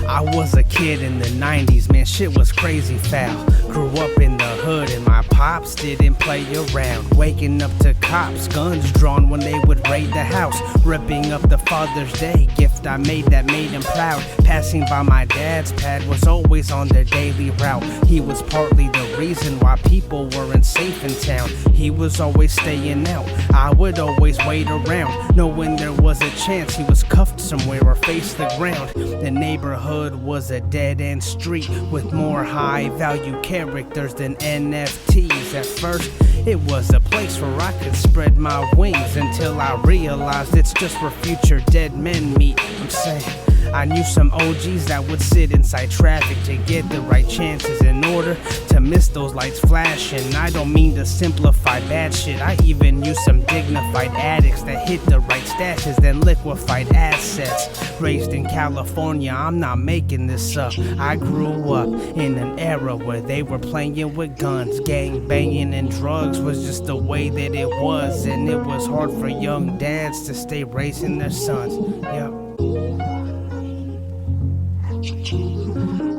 I was a kid in the 90s, man, shit was crazy foul. Grew up in the hood and my pops didn't play around. Waking up to cops, guns drawn when they would raid the house. Ripping up the Father's Day gift I made that made him proud. Passing by my dad's pad was always on their daily route. He was partly the reason why people weren't safe in town. He was always staying out, I would always wait around, knowing there was a chance he was cuffed somewhere or faced the ground. The neighborhood was a dead-end street with more high-value characters than NFTs. At first, it was a place where I could spread my wings until I realized it's just where future dead men meet. I'm saying I knew some OGs that would sit inside traffic to get the right chances in order to miss those lights flashing. I don't mean to simplify bad shit, I even knew some dignified addicts that hit the right stashes, then liquefied assets. Raised in California, I'm not making this up. I grew up in an era where they were playing with guns. Gang banging and drugs was just the way that it was, and it was hard for young dads to stay raising their sons. Yep.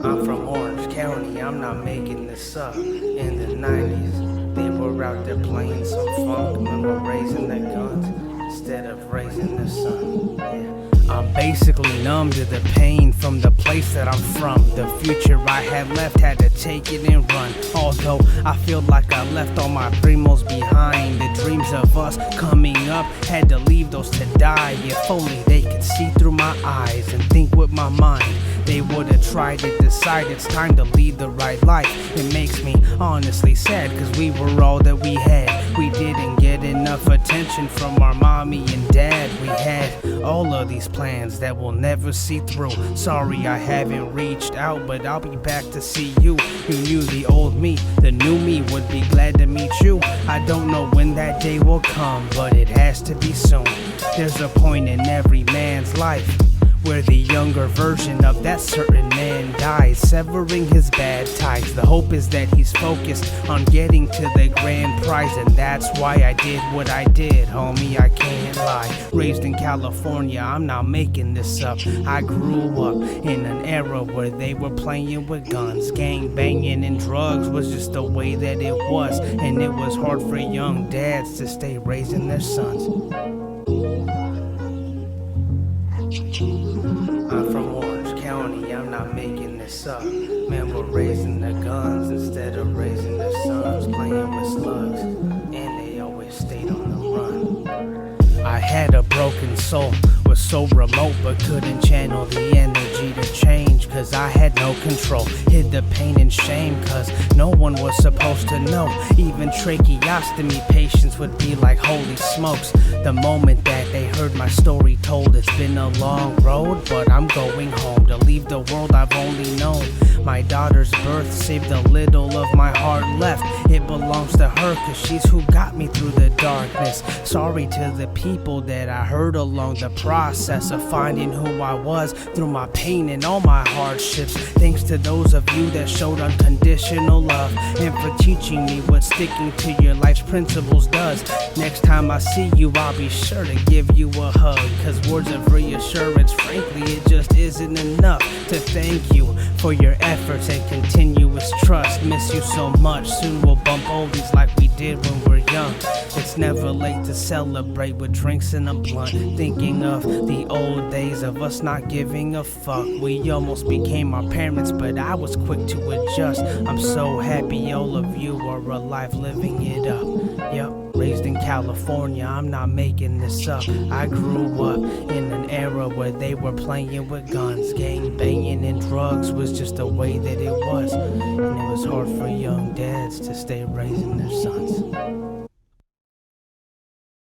I'm from Orange County, I'm not making this up. In the 90s, they were out there playing some funk when we're raising their guns instead of raising their son. Yeah. I'm basically numb to the pain from the place that I'm from. The future I had left had to take it and run. Although I feel like I left all my primos behind. The dreams of us coming up had to leave those to die. If only they could see through my eyes and think with my mind, they would have tried to decide it's time to lead the right life. It makes me honestly sad, cause we were all that we had. We didn't get enough attention from our mommy and dad. We had all of these plans that we'll never see through. Sorry I haven't reached out, but I'll be back to see you. You knew the old me, the new me would be glad to meet you. I don't know when that day will come, but it has to be soon. There's a point in every man's life where the younger version of that certain man dies, severing his bad ties. The hope is that he's focused on getting to the grand prize, and that's why I did what I did, homie, I can't lie. Raised in California, I'm not making this up. I grew up in an era where they were playing with guns. Gang banging and drugs was just the way that it was, and it was hard for young dads to stay raising their sons. I'm from Orange County, I'm not making this up. Man, we're raising their guns instead of raising their sons. Playing with slugs, and they always stayed on the run. I had a broken soul, was so remote but couldn't channel the energy to change, cause I had no control. Hid the pain and shame cause no one was supposed to know. Even tracheostomy patients would be like, holy smokes. The moment that they heard my story told, it's been a long road, but I'm going home to leave the world I've only known. My daughter's birth saved a little of my heart left. It belongs to her cause she's who got me through the darkness. Sorry to the people that I hurt along the process of finding who I was through my pain and all my hardships. Thanks to those of you that showed unconditional love, and for teaching me what sticking to your life's principles does. Next time I see you, I'll be sure to give you a hug, cause words of reassurance, frankly, it just isn't enough to thank you for your efforts and continuous trust. Miss you so much, soon we'll bump oldies like we did when we're young. It's never late to celebrate with drinks and a blunt, thinking of the old days of us not giving a fuck. We almost became our parents, but I was quick to adjust. I'm so happy all of you are alive, living it up. Yep. Raised in California, I'm not making this up. I grew up in an era where they were playing with guns. Gang banging and drugs was just the way that it was, and it was hard for young dads to stay raising their sons.